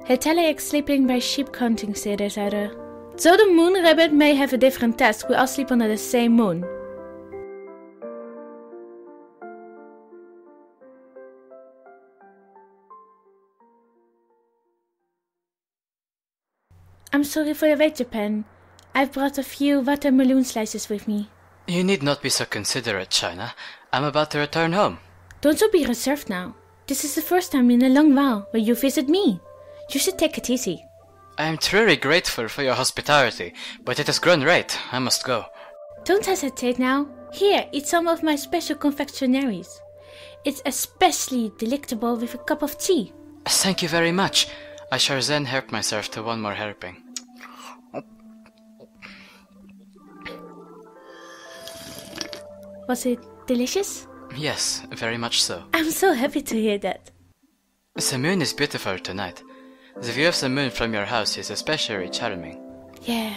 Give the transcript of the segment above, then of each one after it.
Het telex sleeping by sheep counting status either. So the moon rabbit may have a different task, we all sleep under the same moon. I'm sorry for the wait, Japan. I've brought a few watermelon slices with me. You need not be so considerate, China. I'm about to return home. Don't you be reserved now. This is the first time in a long while where you visit me. You should take it easy. I am truly grateful for your hospitality, but it has grown late. I must go. Don't hesitate now. Here, eat some of my special confectionaries. It's especially delectable with a cup of tea. Thank you very much. I shall then help myself to one more helping. Was it delicious? Yes, very much so. I'm so happy to hear that. The moon is beautiful tonight. The view of the moon from your house is especially charming. Yeah,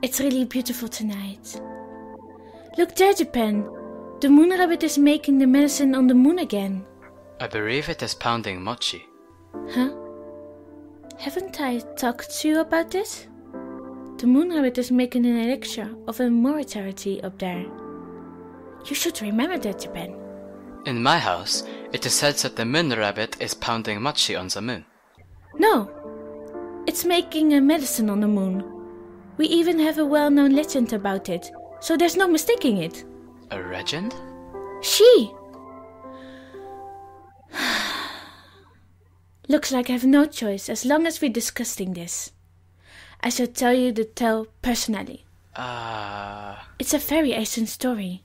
it's really beautiful tonight. Look there, Japan. The moon rabbit is making the medicine on the moon again. I believe it is pounding mochi. Huh? Haven't I talked to you about this? The moon rabbit is making an elixir of immortality up there. You should remember that, Japan. In my house, it is said that the moon rabbit is pounding mochi on the moon. No, it's making a medicine on the moon. We even have a well-known legend about it, so there's no mistaking it. A legend? She! Looks like I have no choice as long as we're discussing this. I shall tell you the tale personally. It's a very ancient story.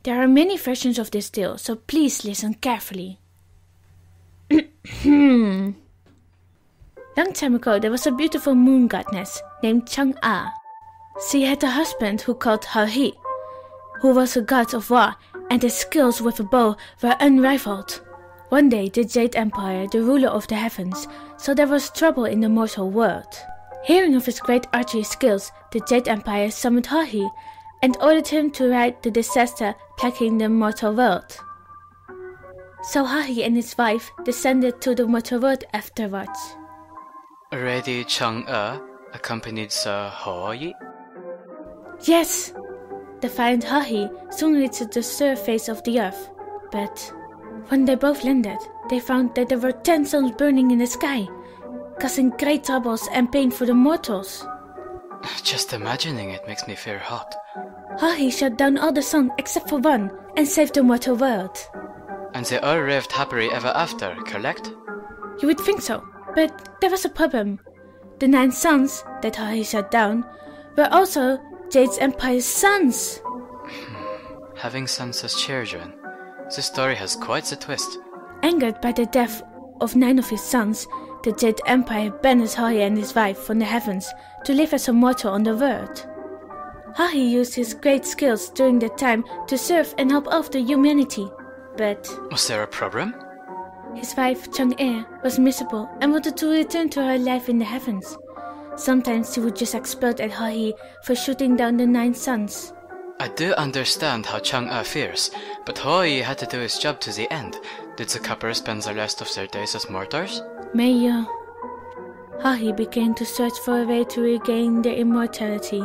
There are many versions of this tale, so please listen carefully. Long time ago, there was a beautiful moon goddess named Chang-A. She had a husband who called He, who was a god of war, and his skills with a bow were unrivaled. One day, the Jade Empire, the ruler of the heavens, saw there was trouble in the mortal world. Hearing of his great archery skills, the Jade Empire summoned He and ordered him to right the disaster plaguing the mortal world. So He and his wife descended to the mortal world afterwards. Lady Chang-A accompanied Sir Hoi? Yes! The valiant He soon reached the surface of the earth, but when they both landed, they found that there were 10 suns burning in the sky, causing great troubles and pain for the mortals. Just imagining it makes me feel hot. He shut down all the sun except for one and saved the mortal world. And they all lived happily ever after, correct? You would think so, but there was a problem. The 9 suns that He shut down were also Jade's Empire's sons. Having sons as children. This story has quite the twist. Angered by the death of 9 of his sons, the Jade Empire banished He and his wife from the heavens to live as a mortal on the world. He used his great skills during that time to serve and help out the humanity, but... Was there a problem? His wife, Chang-A, was miserable and wanted to return to her life in the heavens. Sometimes she would just explode at He for shooting down the 9 suns. I do understand how Chang-A fears, but Hoi had to do his job to the end. Did the couple spend the rest of their days as mortals? Mayor. He began to search for a way to regain their immortality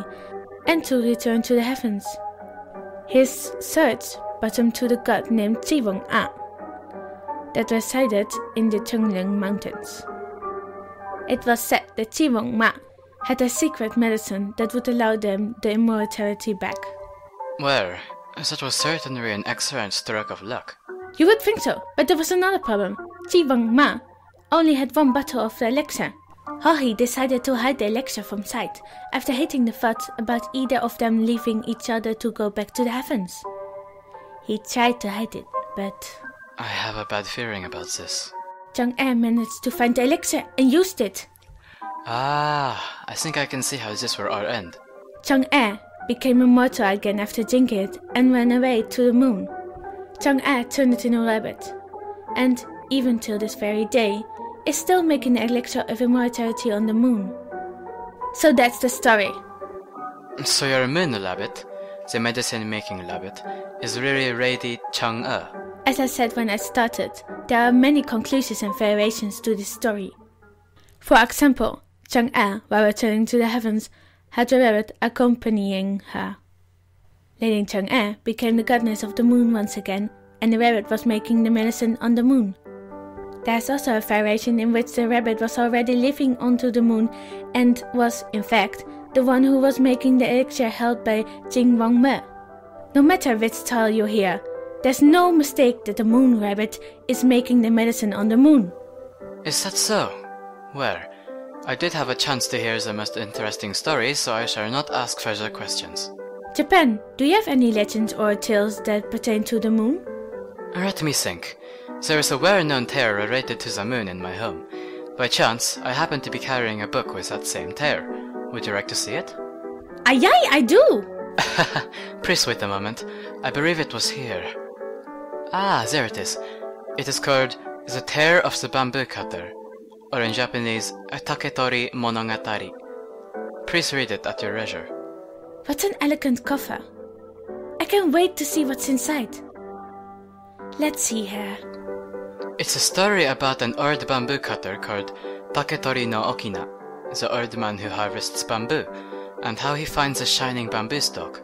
and to return to the heavens. His search brought him to the god named Chivong-A that resided in the Chungling Mountains. It was said that Chivong-Ma had a secret medicine that would allow them the immortality back. Well, that was certainly an excellent stroke of luck. You would think so, but there was another problem. Chivong-Ma only had 1 bottle of the elixir. He decided to hide the elixir from sight after hating the thought about either of them leaving each other to go back to the heavens. He tried to hide it, but... I have a bad feeling about this. Chang-A managed to find the elixir and used it. I think I can see how this will all end. Chang-A became immortal again after drinking it and ran away to the moon. Chang-A turned it into a rabbit, and even till this very day, is still making the elixir of immortality on the moon. So that's the story. So your moon rabbit, the medicine-making rabbit, is really Lady Chang-A. As I said when I started, there are many conclusions and variations to this story. For example, Chang'e, while returning to the heavens, had a rabbit accompanying her. Lady Chang'e became the goddess of the moon once again, and the rabbit was making the medicine on the moon. There's also a variation in which the rabbit was already living onto the moon and was, in fact, the one who was making the elixir held by Jing Wang Me. No matter which style you hear, there's no mistake that the moon rabbit is making the medicine on the moon. Is that so? Well, I did have a chance to hear the most interesting stories, so I shall not ask further questions. Japan, do you have any legends or tales that pertain to the moon? Let me think. There is a well-known tale related to the moon in my home. By chance, I happen to be carrying a book with that same tale. Would you like to see it? Aye, I do! Please wait a moment. I believe it was here. Ah, there it is. It is called The Tale of the Bamboo Cutter, or in Japanese, Taketori Monogatari. Please read it at your leisure. What an elegant cover. I can't wait to see what's inside. Let's see here. It's a story about an old bamboo cutter called Taketori no Okina, the old man who harvests bamboo, and how he finds a shining bamboo stalk.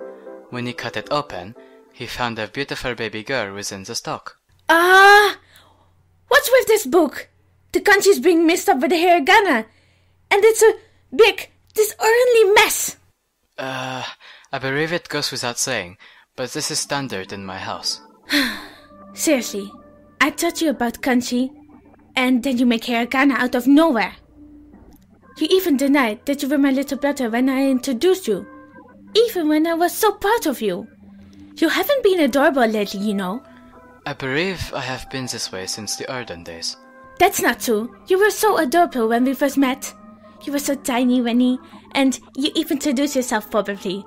When he cut it open, he found a beautiful baby girl within the stalk. What's with this book? The kanji's being mixed up with the hiragana, and it's a big, disorderly mess. I believe it goes without saying, but this is standard in my house. Seriously, I taught you about kanji, and then you make hiragana out of nowhere. You even denied that you were my little brother when I introduced you, even when I was so proud of you. You haven't been adorable lately, you know. I believe I have been this way since the olden days. That's not true. You were so adorable when we first met. You were so tiny, Winnie, and you even introduced yourself probably.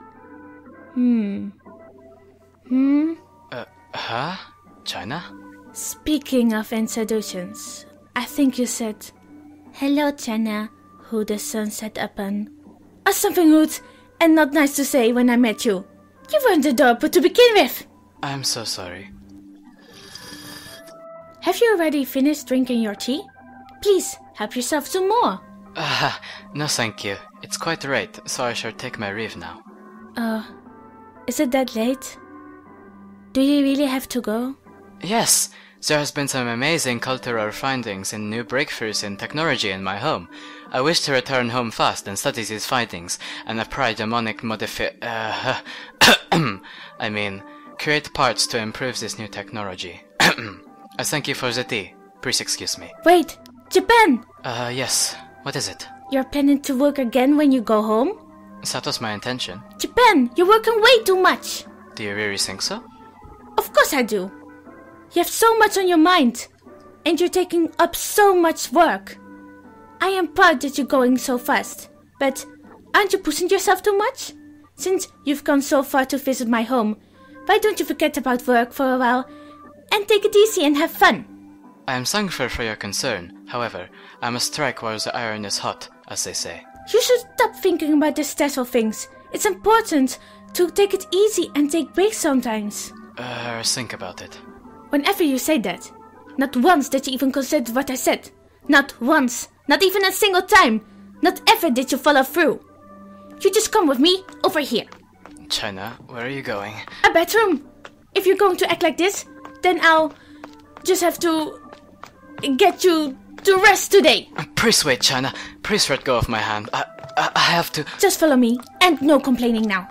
China? Speaking of introductions, I think you said, "Hello, China, who the sun set upon." Or something rude and not nice to say when I met you. You weren't adorable to begin with. I'm so sorry. Have you already finished drinking your tea? Please, help yourself some more. No thank you. It's quite late, so I shall take my leave now. Is it that late? Do you really have to go? Yes, there has been some amazing cultural findings and new breakthroughs in technology in my home. I wish to return home fast and study these findings and apply demonic create parts to improve this new technology. I thank you for the tea. Please excuse me. Wait, Japan! Yes. What is it? You're planning to work again when you go home? That was my intention. Japan, you're working way too much! Do you really think so? Of course I do. You have so much on your mind, and you're taking up so much work. I am proud that you're going so fast, but aren't you pushing yourself too much? Since you've gone so far to visit my home, why don't you forget about work for a while and take it easy and have fun? I am thankful for your concern. However, I must strike while the iron is hot, as they say. You should stop thinking about the stressful things. It's important to take it easy and take breaks sometimes. Think about it. Whenever you say that, not once did you even consider what I said. Not once. Not even a single time. Not ever did you follow through. You just come with me over here. China, where are you going? A bedroom. If you're going to act like this, then I'll just have to get you to rest today. Please wait, China. Please let go of my hand. I have to... Just follow me, and no complaining now.